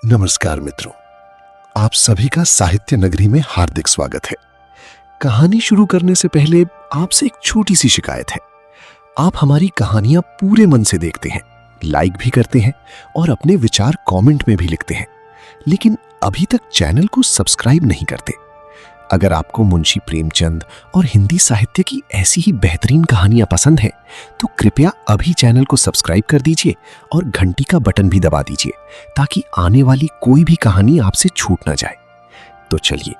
नमस्कार मित्रों, आप सभी का साहित्य नगरी में हार्दिक स्वागत है। कहानी शुरू करने से पहले आपसे एक छोटी सी शिकायत है। आप हमारी कहानियां पूरे मन से देखते हैं, लाइक भी करते हैं और अपने विचार कमेंट में भी लिखते हैं, लेकिन अभी तक चैनल को सब्सक्राइब नहीं करते। अगर आपको मुंशी प्रेमचंद और हिंदी साहित्य की ऐसी ही बेहतरीन कहानियां पसंद हैं, तो कृपया अभी चैनल को सब्सक्राइब कर दीजिए और घंटी का बटन भी दबा दीजिए ताकि आने वाली कोई भी कहानी आपसे छूट ना जाए। तो चलिए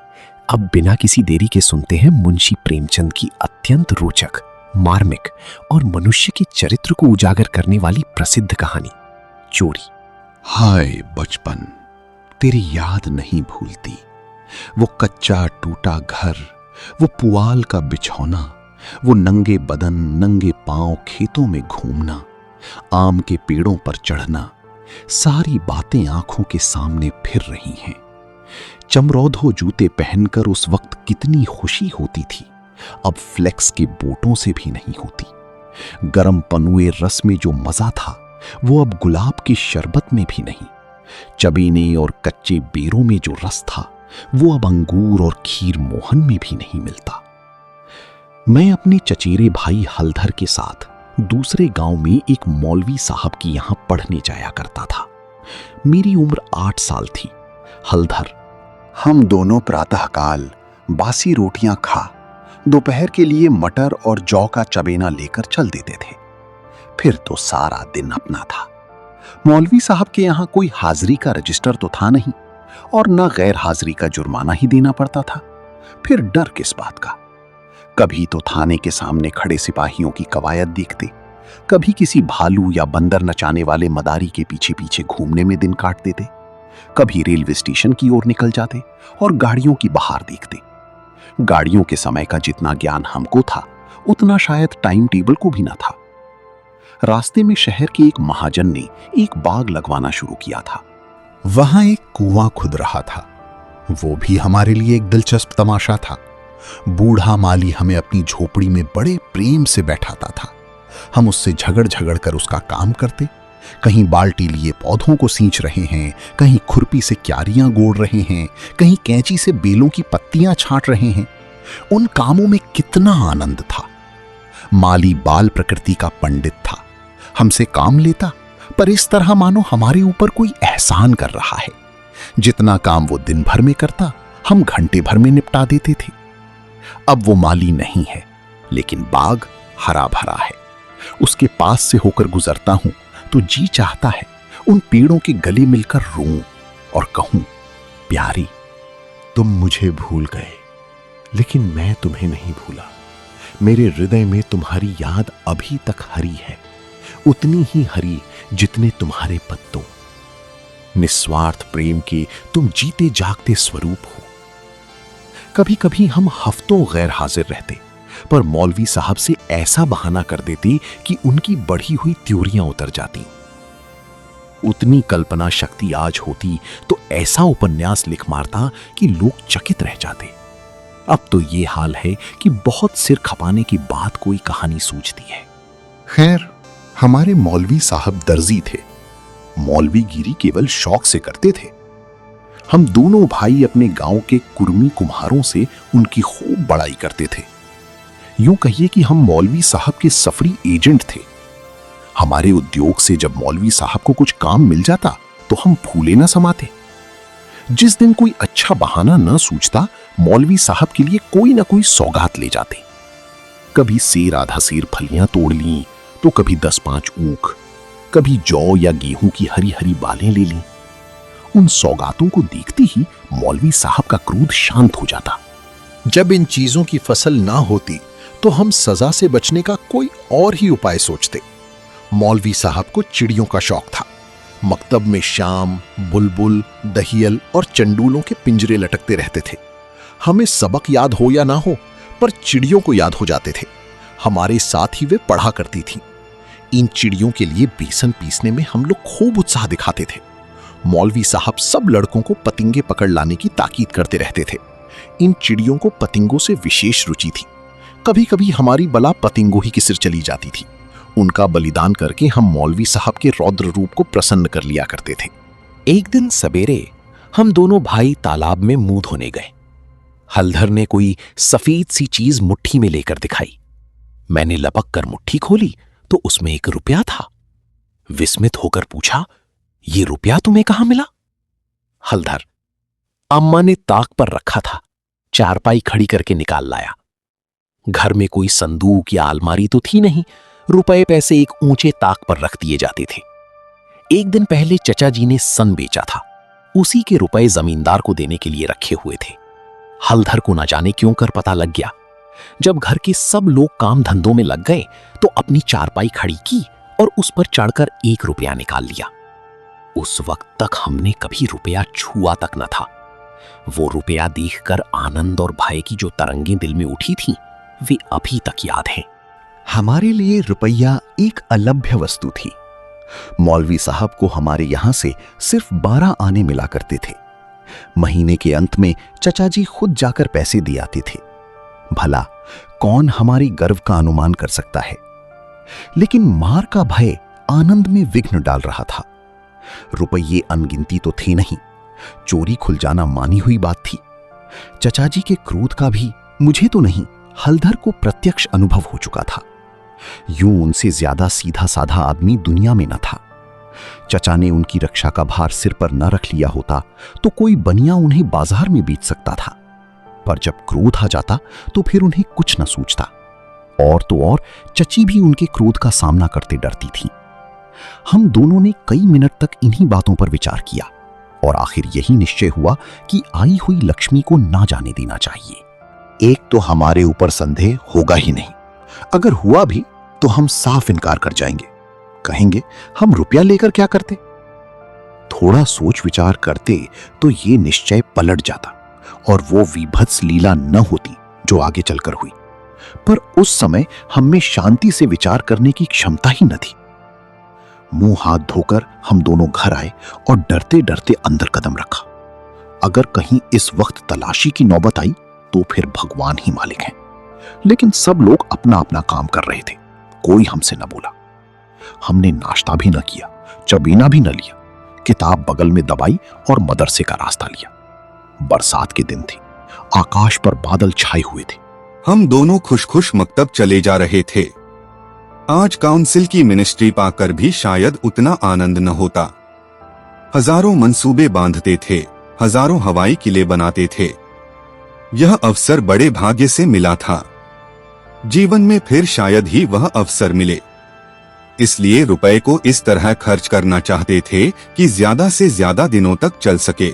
अब बिना किसी देरी के सुनते हैं मुंशी प्रेमचंद की अत्यंत रोचक, मार्मिक और मनुष्य के चरित्र को उजागर करने वाली प्रसिद्ध कहानी चोरी। हाय बचपन, तेरी याद नहीं भूलती। वो कच्चा टूटा घर, वो पुआल का बिछौना, वो नंगे बदन नंगे पांव खेतों में घूमना, आम के पेड़ों पर चढ़ना, सारी बातें आंखों के सामने फिर रही हैं। चमरौधो जूते पहनकर उस वक्त कितनी खुशी होती थी, अब फ्लेक्स के बोटों से भी नहीं होती। गरम पनुए रस में जो मजा था, वो अब गुलाब के शरबत में भी नहीं। चबेने और कच्चे बेरों में जो रस था, वो अब अंगूर और खीर मोहन में भी नहीं मिलता। मैं अपने चचेरे भाई हलधर के साथ दूसरे गांव में एक मौलवी साहब की यहां पढ़ने जाया करता था। मेरी उम्र 8 साल थी। हलधर, हम दोनों प्रातःकाल बासी रोटियां खा दोपहर के लिए मटर और जौ का चबेना लेकर चल देते थे। फिर तो सारा दिन अपना था। मौलवी साहब के यहां कोई हाजिरी का रजिस्टर तो था नहीं और न गैर हाजिरी का जुर्माना ही देना पड़ता था। फिर डर किस बात का। कभी तो थाने के सामने खड़े सिपाहियों की कवायद देखते, कभी किसी भालू या बंदर नचाने वाले मदारी के पीछे पीछे घूमने में दिन काट देते, कभी रेलवे स्टेशन की ओर निकल जाते और गाड़ियों की बहार देखते। गाड़ियों के समय का जितना ज्ञान हमको था, उतना शायद टाइम टेबल को भी ना था। रास्ते में शहर के एक महाजन ने एक बाग लगवाना शुरू किया था। वहां एक कुआं खुद रहा था। वो भी हमारे लिए एक दिलचस्प तमाशा था। बूढ़ा माली हमें अपनी झोपड़ी में बड़े प्रेम से बैठाता था। हम उससे झगड़ झगड़ कर उसका काम करते। कहीं बाल्टी लिए पौधों को सींच रहे हैं, कहीं खुरपी से क्यारियां गोड़ रहे हैं, कहीं कैंची से बेलों की पत्तियां छांट रहे हैं। उन कामों में कितना आनंद था। माली बाल प्रकृति का पंडित था। हमसे काम लेता, पर इस तरह मानो हमारे ऊपर कोई एहसान कर रहा है। जितना काम वो दिन भर में करता, हम घंटे भर में निपटा देते थे। अब वो माली नहीं है, लेकिन बाग हरा भरा है। उसके पास से होकर गुजरता हूं तो जी चाहता है उन पेड़ों के गले मिलकर रोऊं और कहूं, प्यारी, तुम मुझे भूल गए, लेकिन मैं तुम्हें नहीं भूला। मेरे हृदय में तुम्हारी याद अभी तक हरी है, उतनी ही हरी जितने तुम्हारे पत्तों। निस्वार्थ प्रेम के तुम जीते जागते स्वरूप हो। कभी कभी हम हफ्तों गैर हाजिर रहते, पर मौलवी साहब से ऐसा बहाना कर देते कि उनकी बढ़ी हुई त्योरियां उतर जाती। उतनी कल्पना शक्ति आज होती तो ऐसा उपन्यास लिख मारता कि लोग चकित रह जाते। अब तो ये हाल है कि बहुत सिर खपाने की बात कोई कहानी सूझती है। खैर, हमारे मौलवी साहब दर्जी थे। मौलवीगिरी केवल शौक से करते थे। हम दोनों भाई अपने गांव के कुर्मी कुम्हारों से उनकी खूब बड़ाई करते थे। यूं कहिए कि हम मौलवी साहब के सफरी एजेंट थे। हमारे उद्योग से जब मौलवी साहब को कुछ काम मिल जाता तो हम फूले न समाते। जिस दिन कोई अच्छा बहाना न सूझता, मौलवी साहब के लिए कोई ना कोई सौगात ले जाते। कभी सेर आधा सेर फलियां तोड़ लीं, तो कभी 10-5 ऊख, कभी जौ या गेहूं की हरी हरी बालें ले लीं। उन सौगातों को देखते ही मौलवी साहब का क्रोध शांत हो जाता। जब इन चीजों की फसल ना होती तो हम सजा से बचने का कोई और ही उपाय सोचते। मौलवी साहब को चिड़ियों का शौक था। मकतब में शाम, बुलबुल, दहियल और चंडूलों के पिंजरे लटकते रहते थे। हमें सबक याद हो या ना हो, पर चिड़ियों को याद हो जाते थे। हमारे साथ ही वे पढ़ा करती थीं। इन चिड़ियों के लिए बेसन पीसने में हम लोग खूब उत्साह दिखाते थे। मौलवी साहब सब लड़कों को पतिंगे पकड़ लाने की ताकीद करते रहते थे। इन चिड़ियों को पतिंगों से विशेष रुचि थी। कभी कभी हमारी बला पतिंगों ही की सिर चली जाती थी। उनका बलिदान करके हम मौलवी साहब के रौद्र रूप को प्रसन्न कर लिया करते थे। एक दिन सवेरे हम दोनों भाई तालाब में मुंह धोने गए। हलधर ने कोई सफेद सी चीज मुट्ठी में लेकर दिखाई। मैंने लपक कर मुट्ठी खोली तो उसमें 1 रुपया था। विस्मित होकर पूछा, ये रुपया तुम्हें कहां मिला? हलधर, अम्मा ने ताक पर रखा था, चारपाई खड़ी करके निकाल लाया। घर में कोई संदूक या अलमारी तो थी नहीं, रुपए पैसे एक ऊंचे ताक पर रख दिए जाते थे। एक दिन पहले चचा जी ने सन बेचा था, उसी के रुपए जमींदार को देने के लिए रखे हुए थे। हलधर को न जाने क्यों कर पता लग गया। जब घर के सब लोग काम धंधों में लग गए तो अपनी चारपाई खड़ी की और उस पर चढ़कर 1 रुपया निकाल लिया। उस वक्त तक हमने कभी रुपया छुआ तक न था। वो रुपया देखकर आनंद और भय की जो तरंगें दिल में उठी थीं, वे अभी तक याद हैं। हमारे लिए रुपया एक अलभ्य वस्तु थी। मौलवी साहब को हमारे यहां से सिर्फ 12 आने मिला करते थे। महीने के अंत में चचा जी खुद जाकर पैसे दिए आते थे। भला कौन हमारी गर्व का अनुमान कर सकता है? लेकिन मार का भय आनंद में विघ्न डाल रहा था। रुपये अनगिनती तो थे नहीं, चोरी खुल जाना मानी हुई बात थी। चचा जी के क्रोध का भी मुझे तो नहीं, हलधर को प्रत्यक्ष अनुभव हो चुका था। यूं उनसे ज्यादा सीधा साधा आदमी दुनिया में न था। चचा ने उनकी रक्षा का भार सिर पर न रख लिया होता तो कोई बनिया उन्हें बाजार में बेच सकता था, पर जब क्रोध आ जाता तो फिर उन्हें कुछ न सूझता। और तो और चची भी उनके क्रोध का सामना करते डरती थी। हम दोनों ने कई मिनट तक इन्हीं बातों पर विचार किया और आखिर यही निश्चय हुआ कि आई हुई लक्ष्मी को ना जाने देना चाहिए। एक तो हमारे ऊपर संदेह होगा ही नहीं, अगर हुआ भी तो हम साफ इनकार कर जाएंगे, कहेंगे हम रुपया लेकर क्या करते। थोड़ा सोच विचार करते तो ये निश्चय पलट जाता और वो विभत्स लीला न होती जो आगे चलकर हुई। पर उस समय हम में शांति से विचार करने की क्षमता ही न थी। मुंह हाथ धोकर हम दोनों घर आए और डरते डरते अंदर कदम रखा। अगर कहीं इस वक्त तलाशी की नौबत आई तो फिर भगवान ही मालिक हैं। लेकिन सब लोग अपना अपना काम कर रहे थे, कोई हमसे न बोला। हमने नाश्ता भी न किया, चबीना भी न लिया, किताब बगल में दबाई और मदरसे का रास्ता लिया। बरसात के दिन थे, आकाश पर बादल छाए हुए थे। हम दोनों खुश खुश मकतब चले जा रहे थे। आज काउंसिल की मिनिस्ट्री पाकर भी शायद उतना आनंद न होता। हजारों मंसूबे बांधते थे, हजारों हवाई किले बनाते थे। यह अवसर बड़े भाग्य से मिला था। जीवन में फिर शायद ही वह अवसर मिले, इसलिए रुपए को इस तरह खर्च करना चाहते थे कि ज्यादा से ज्यादा दिनों तक चल सके।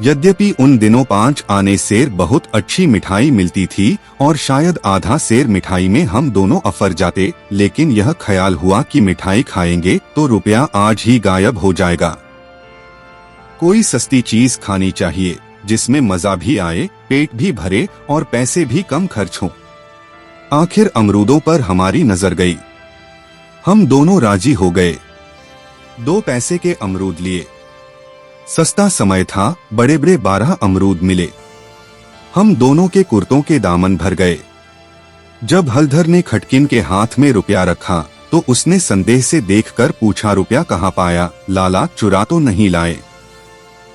यद्यपि उन दिनों 5 आने सेर बहुत अच्छी मिठाई मिलती थी और शायद आधा सेर मिठाई में हम दोनों अफर जाते, लेकिन यह ख्याल हुआ कि मिठाई खाएंगे तो रुपया आज ही गायब हो जाएगा। कोई सस्ती चीज खानी चाहिए जिसमें मजा भी आए, पेट भी भरे और पैसे भी कम खर्च हों। आखिर अमरूदों पर हमारी नजर गई। हम दोनों राजी हो गए। 2 पैसे के अमरूद लिए। सस्ता समय था, बड़े बड़े 12 अमरूद मिले। हम दोनों के कुर्तों के दामन भर गए। जब हलधर ने खटकिन के हाथ में रुपया रखा तो उसने संदेह से देखकर पूछा, रुपया कहाँ पाया लाला, चुरा तो नहीं लाए?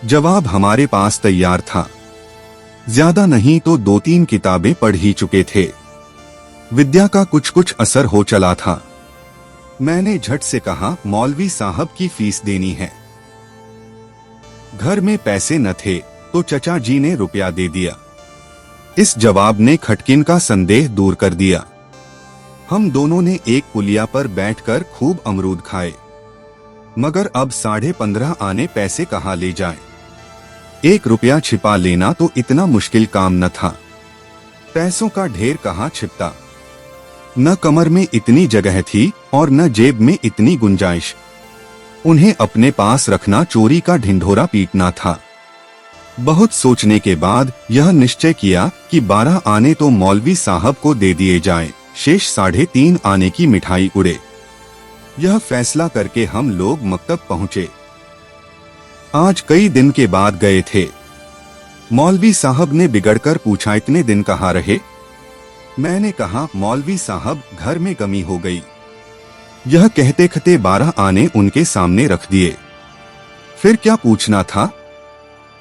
जवाब हमारे पास तैयार था। ज्यादा नहीं तो 2-3 किताबें पढ़ ही चुके थे। विद्या का कुछ कुछ असर हो चला था। मैंने झट से कहा, मौलवी साहब की फीस देनी है। घर में पैसे न थे तो चचा जी ने रुपया दे दिया। इस जवाब ने खटकिन का संदेह दूर कर दिया। हम दोनों ने एक पुलिया पर बैठकर खूब अमरूद खाए। मगर अब 15.5 आने पैसे कहाँ ले जाएं? 1 रुपया छिपा लेना तो इतना मुश्किल काम न था। पैसों का ढेर कहाँ छिपता? न कमर में इतनी जगह थी और न जेब में इतनी गुंजाइश। उन्हें अपने पास रखना चोरी का ढिंढोरा पीटना था। बहुत सोचने के बाद यह निश्चय किया कि 12 आने तो मौलवी साहब को दे दिए जाएं, शेष 3.5 आने की मिठाई उड़े। यह फैसला करके हम लोग मकतब पहुंचे। आज कई दिन के बाद गए थे। मौलवी साहब ने बिगड़कर पूछा, इतने दिन कहाँ रहे? मैंने कहा, मौलवी साहब घर में कमी हो गई। यह कहते कहते 12 आने उनके सामने रख दिए। फिर क्या पूछना था?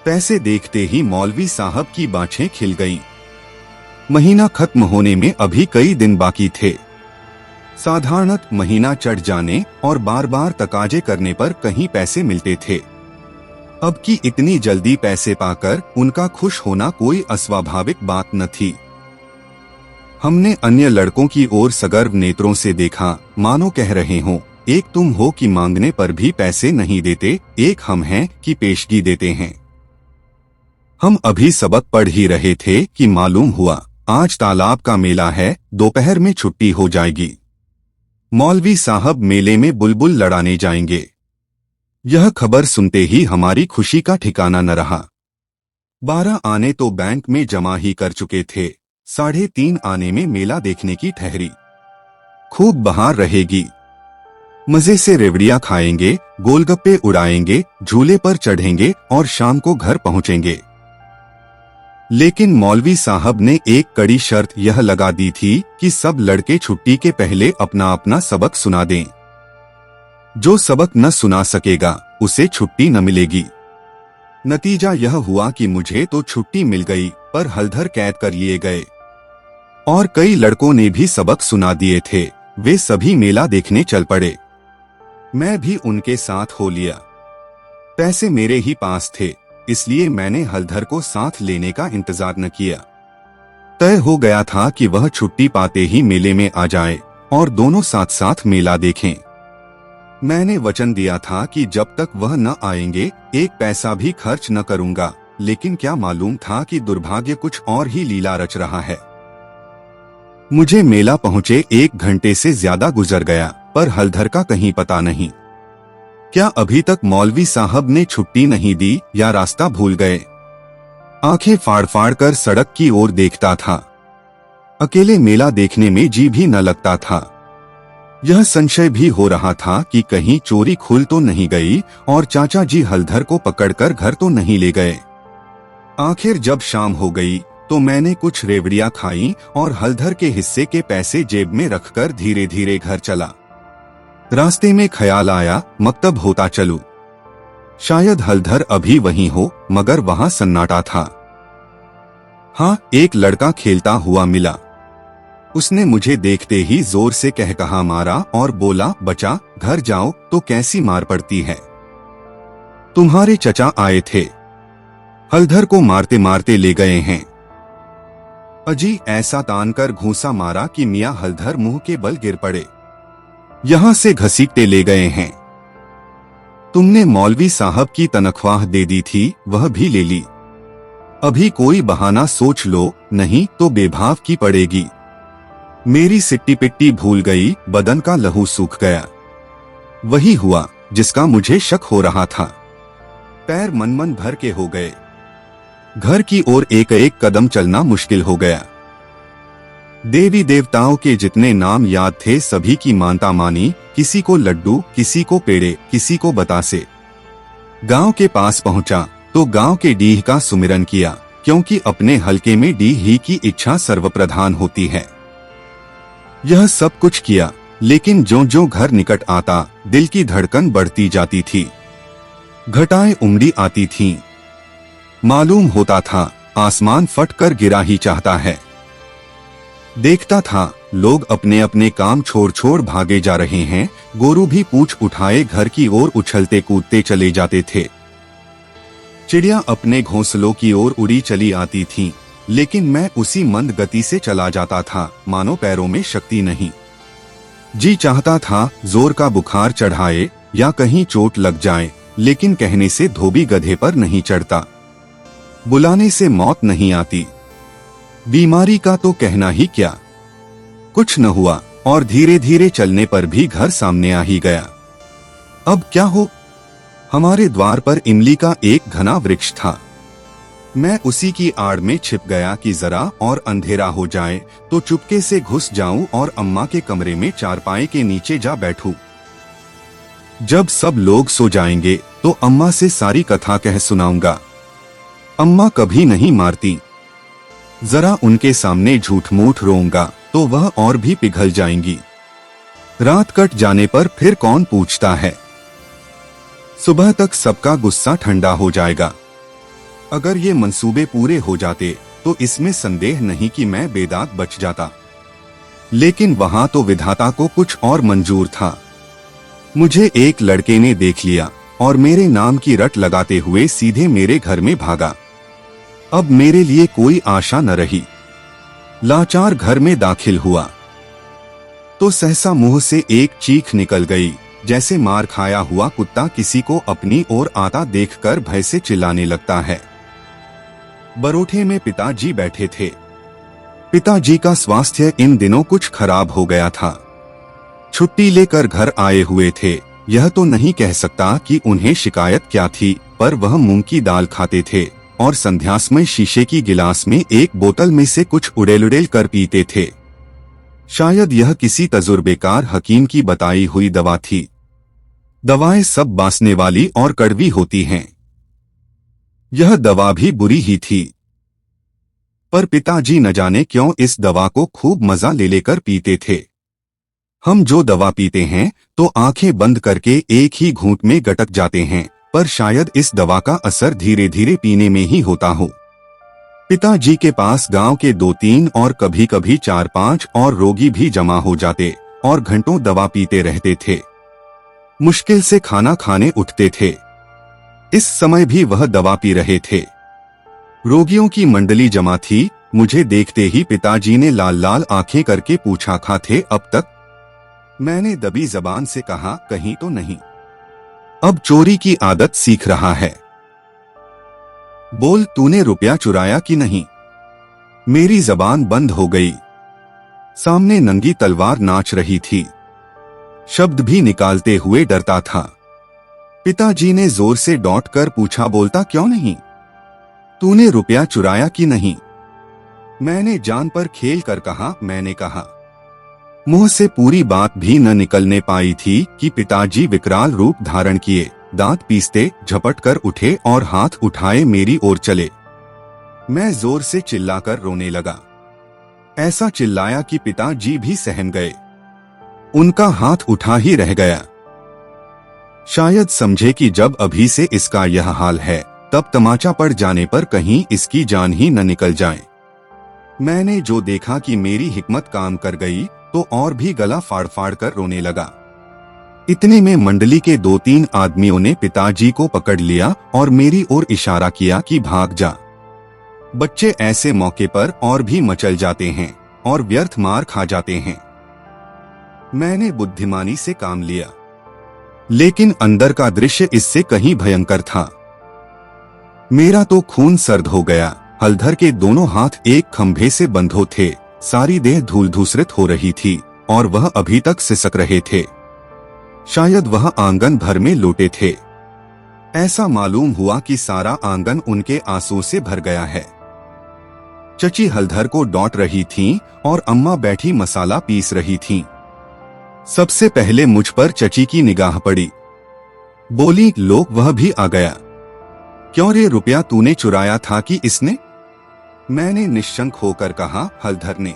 पैसे देखते ही मौलवी साहब की बाँछें खिल गईं। महीना खत्म होने में अभी कई दिन बाकी थे। साधारणत महीना चढ़ जाने और बार बार तकाजे करने पर कहीं पैसे मिलते थे। अब की इतनी जल्दी पैसे पाकर उनका खुश होना कोई अस्वाभाविक बात न थी। हमने अन्य लड़कों की ओर सगर्व नेत्रों से देखा, मानो कह रहे हों, एक तुम हो कि मांगने पर भी पैसे नहीं देते, एक हम हैं कि पेशगी देते हैं। हम अभी सबक पढ़ ही रहे थे कि मालूम हुआ आज तालाब का मेला है, दोपहर में छुट्टी हो जाएगी। मौलवी साहब मेले में बुलबुल लड़ाने जाएंगे। यह खबर सुनते ही हमारी खुशी का ठिकाना न रहा। 12 आने तो बैंक में जमा ही कर चुके थे, 3.5 आने में मेला देखने की ठहरी। खूब बहार रहेगी। मजे से रेवड़ियां खाएंगे, गोलगप्पे उड़ाएंगे, झूले पर चढ़ेंगे और शाम को घर पहुंचेंगे। लेकिन मौलवी साहब ने एक कड़ी शर्त यह लगा दी थी कि सब लड़के छुट्टी के पहले अपना अपना सबक सुना दें। जो सबक न सुना सकेगा उसे छुट्टी न मिलेगी। नतीजा यह हुआ कि मुझे तो छुट्टी मिल गई, पर हलधर कैद कर लिए गए। और कई लड़कों ने भी सबक सुना दिए थे, वे सभी मेला देखने चल पड़े। मैं भी उनके साथ हो लिया। पैसे मेरे ही पास थे, इसलिए मैंने हलधर को साथ लेने का इंतजार न किया। तय हो गया था कि वह छुट्टी पाते ही मेले में आ जाए और दोनों साथ साथ मेला देखें। मैंने वचन दिया था कि जब तक वह न आएंगे एक पैसा भी खर्च न करूंगा, लेकिन क्या मालूम था कि दुर्भाग्य कुछ और ही लीला रच रहा है। मुझे मेला पहुंचे 1 घंटे से ज्यादा गुजर गया, पर हलधर का कहीं पता नहीं। क्या अभी तक मौलवी साहब ने छुट्टी नहीं दी या रास्ता भूल गए? आंखें फाड़ फाड़ कर सड़क की ओर देखता था। अकेले मेला देखने में जी भी न लगता था। यह संशय भी हो रहा था कि कहीं चोरी खुल तो नहीं गई और चाचा जी हलधर को पकड़कर घर तो नहीं ले गए। आखिर जब शाम हो गई तो मैंने कुछ रेवड़ियां खाई और हलधर के हिस्से के पैसे जेब में रखकर धीरे धीरे घर चला। रास्ते में ख्याल आया, मकतब होता चलूं। शायद हलधर अभी वहीं हो, मगर वहां सन्नाटा था। हाँ, एक लड़का खेलता हुआ मिला। उसने मुझे देखते ही जोर से कहकहा मारा और बोला, बचा, घर जाओ तो कैसी मार पड़ती है। तुम्हारे चचा आए थे, हलधर को मारते मारते ले गए हैं। अजी ऐसा तान कर घूंसा मारा कि मियां हलधर मुंह के बल गिर पड़े। यहां से घसीटते ले गए हैं। तुमने मौलवी साहब की तनख्वाह दे दी थी, वह भी ले ली। अभी कोई बहाना सोच लो, नहीं तो बेभाव की पड़ेगी। मेरी सिट्टी पिट्टी भूल गई, बदन का लहू सूख गया। वही हुआ जिसका मुझे शक हो रहा था। पैर मन मन भर के हो गए। घर की ओर एक एक कदम चलना मुश्किल हो गया। देवी देवताओं के जितने नाम याद थे सभी की मानता मानी, किसी को लड्डू, किसी को पेड़े, किसी को बतासे। गांव के पास पहुंचा तो गांव के डीह का सुमिरन किया, क्योंकि अपने हलके में डीह ही की इच्छा सर्वप्रधान होती है। यह सब कुछ किया, लेकिन जो जो घर निकट आता दिल की धड़कन बढ़ती जाती थी। घटाएं उमड़ी आती थीं। मालूम होता था आसमान फट कर गिरा ही चाहता है। देखता था लोग अपने अपने काम छोड़ छोड़ भागे जा रहे हैं। गोरू भी पूंछ उठाए घर की ओर उछलते कूदते चले जाते थे। चिड़िया अपने घोंसलों की ओर उड़ी चली आती थीं, लेकिन मैं उसी मंद गति से चला जाता था, मानो पैरों में शक्ति नहीं। जी चाहता था जोर का बुखार चढ़ाए या कहीं चोट लग जाए, लेकिन कहने से धोबी गधे पर नहीं चढ़ता, बुलाने से मौत नहीं आती। बीमारी का तो कहना ही क्या। कुछ न हुआ और धीरे धीरे चलने पर भी घर सामने आ ही गया। अब क्या हो? हमारे द्वार पर इमली का एक घना वृक्ष था। मैं उसी की आड़ में छिप गया कि जरा और अंधेरा हो जाए तो चुपके से घुस जाऊं और अम्मा के कमरे में चारपाई के नीचे जा बैठूं। जब सब लोग सो जाएंगे तो अम्मा से सारी कथा कह सुनाऊंगा। अम्मा कभी नहीं मारती। जरा उनके सामने झूठ मूठ रोऊंगा तो वह और भी पिघल जाएंगी। रात कट जाने पर फिर कौन पूछता है। सुबह तक सबका गुस्सा ठंडा हो जाएगा। अगर ये मंसूबे पूरे हो जाते तो इसमें संदेह नहीं कि मैं बेदाग बच जाता। लेकिन वहां तो विधाता को कुछ और मंजूर था। मुझे एक लड़के ने देख लिया और मेरे नाम की रट लगाते हुए सीधे मेरे घर में भागा। अब मेरे लिए कोई आशा न रही। लाचार घर में दाखिल हुआ तो सहसा मुंह से एक चीख निकल गई, जैसे मार खाया हुआ कुत्ता किसी को अपनी ओर आता देखकर भय से चिल्लाने लगता है। बरोठे में पिताजी बैठे थे। पिताजी का स्वास्थ्य इन दिनों कुछ खराब हो गया था। छुट्टी लेकर घर आए हुए थे। यह तो नहीं कह सकता कि उन्हें शिकायत क्या थी, पर वह मूंग की दाल खाते थे और संध्यासमय शीशे की गिलास में एक बोतल में से कुछ उड़ेल कर पीते थे। शायद यह किसी तजुर्बेकार हकीम की बताई हुई दवा थी। दवाएं सब बांसने वाली और कड़वी होती हैं। यह दवा भी बुरी ही थी, पर पिताजी न जाने क्यों इस दवा को खूब मजा ले लेकर पीते थे। हम जो दवा पीते हैं तो आंखें बंद करके एक ही घूंट में गटक जाते हैं, पर शायद इस दवा का असर धीरे धीरे पीने में ही होता हो। पिताजी के पास गांव के 2-3 और कभी कभी 4-5 और रोगी भी जमा हो जाते और घंटों दवा पीते रहते थे। मुश्किल से खाना खाने उठते थे। इस समय भी वह दवा पी रहे थे। रोगियों की मंडली जमा थी। मुझे देखते ही पिताजी ने लाल लाल आंखें करके पूछा, खा थे अब तक? मैंने दबी जबान से कहा, कहीं तो नहीं। अब चोरी की आदत सीख रहा है। बोल, तूने रुपया चुराया कि नहीं? मेरी जबान बंद हो गई। सामने नंगी तलवार नाच रही थी। शब्द भी निकालते हुए डरता था। पिताजी ने जोर से डॉट कर पूछा, बोलता क्यों नहीं? तूने रुपया चुराया कि नहीं? मैंने जान पर खेल कर कहा, मैंने कहा। मुंह से पूरी बात भी न निकलने पाई थी कि पिताजी विकराल रूप धारण किए, दांत पीसते झपट कर उठे और हाथ उठाए मेरी ओर चले। मैं जोर से चिल्लाकर रोने लगा। ऐसा चिल्लाया कि पिताजी भी सहम गए। उनका हाथ उठा ही रह गया। शायद समझे कि जब अभी से इसका यह हाल है, तब तमाचा पड़ जाने पर कहीं इसकी जान ही न निकल जाए। मैंने जो देखा कि मेरी हिकमत काम कर गई तो और भी गला फाड़ फाड़ कर रोने लगा। इतने में मंडली के 2-3 आदमियों ने पिताजी को पकड़ लिया और मेरी ओर इशारा किया कि भाग जा। बच्चे ऐसे मौके पर और भी मचल जाते हैं और व्यर्थ मार खा जाते हैं। मैंने बुद्धिमानी से काम लिया, लेकिन अंदर का दृश्य इससे कहीं भयंकर था। मेरा तो खून सर्द हो गया। हलधर के दोनों हाथ एक खंभे से बंधो थे। सारी देह धूल धूसरित हो रही थी और वह अभी तक सिसक रहे थे। शायद वह आंगन भर में लोटे थे। ऐसा मालूम हुआ कि सारा आंगन उनके आंसू से भर गया है। चची हलधर को डॉट रही थीं और अम्मा बैठी मसाला पीस रही थीं। सबसे पहले मुझ पर चची की निगाह पड़ी। बोली, लो वह भी आ गया। क्यों रे, रुपया तूने चुराया था कि इसने? मैंने निश्शंक होकर कहा, हलधर ने।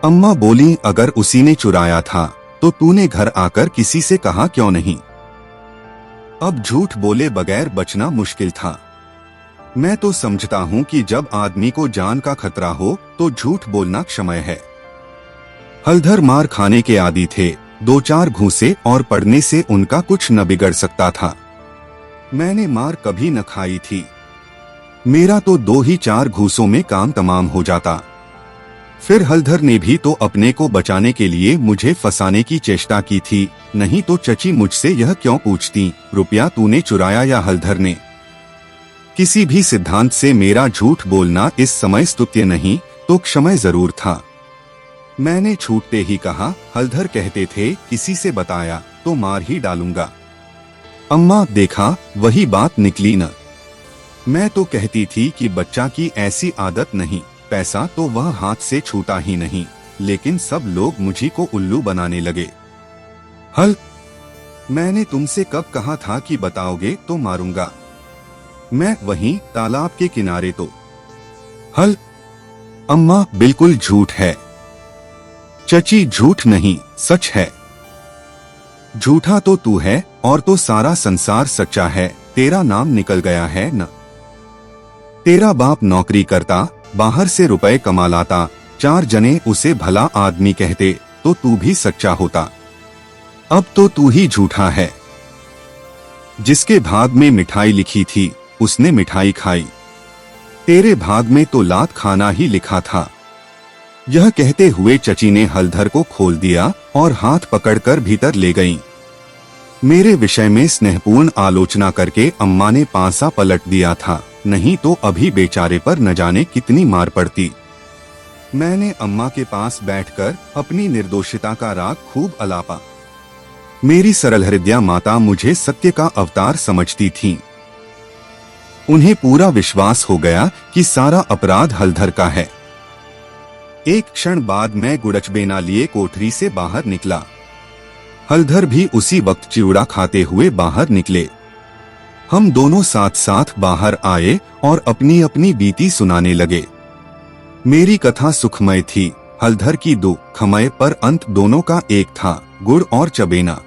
अम्मा बोली, अगर उसी ने चुराया था तो तूने घर आकर किसी से कहा क्यों नहीं? अब झूठ बोले बगैर बचना मुश्किल था। मैं तो समझता हूं कि जब आदमी को जान का खतरा हो तो झूठ बोलना क्षम्य है। हलधर मार खाने के आदी थे। 2-4 घूंसे और पड़ने से उनका कुछ न बिगड़ सकता था। मैंने मार कभी न खाई थी। मेरा तो 2 ही 4 घूंसों में काम तमाम हो जाता। फिर हलधर ने भी तो अपने को बचाने के लिए मुझे फंसाने की चेष्टा की थी, नहीं तो चची मुझसे यह क्यों पूछती, रुपया तूने चुराया या हलधर ने? किसी भी सिद्धांत से मेरा झूठ बोलना इस समय स्तुत्य नहीं तो क्षम्य जरूर था। मैंने छूटते ही कहा, हलधर कहते थे किसी से बताया तो मार ही डालूंगा। अम्मा, देखा वही बात निकली न। मैं तो कहती थी कि बच्चा की ऐसी आदत नहीं, पैसा तो वह हाथ से छूटा ही नहीं, लेकिन सब लोग मुझी को उल्लू बनाने लगे। हल, मैंने तुमसे कब कहा था कि बताओगे तो मारूंगा। मैं वहीं तालाब के किनारे तो। हल, अम्मा बिल्कुल झूठ है। चची झूठ नहीं, सच है। झूठा तो तू है और तो सारा संसार सच्चा है, तेरा नाम निकल गया है न। तेरा बाप नौकरी करता, बाहर से रुपए कमा लाता, 4 जने उसे भला आदमी कहते तो तू भी सच्चा होता। अब तो तू ही झूठा है। जिसके भाग में मिठाई लिखी थी उसने मिठाई खाई, तेरे भाग में तो लात खाना ही लिखा था। यह कहते हुए चची ने हलधर को खोल दिया और हाथ पकड़कर भीतर ले गईं। मेरे विषय में स्नेहपूर्ण आलोचना करके अम्मा ने पांसा पलट दिया था, नहीं तो अभी बेचारे पर न जाने कितनी मार पड़ती। मैंने अम्मा के पास बैठकर अपनी निर्दोषिता का राग खूब अलापा। मेरी सरल हृदया माता मुझे सत्य का अवतार समझती थीं। उन्हें पूरा विश्वास हो गया कि सारा अपराध हलधर का है। एक क्षण बाद मैं गुड़चबेना लिए कोठरी से बाहर निकला। हलधर भी उसी वक्त चिवड़ा खाते हुए बाहर निकले। हम दोनों साथ साथ बाहर आए और अपनी अपनी बीती सुनाने लगे। मेरी कथा सुखमय थी, हलधर की दुखमय, पर अंत दोनों का एक था, गुड़ और चबेना।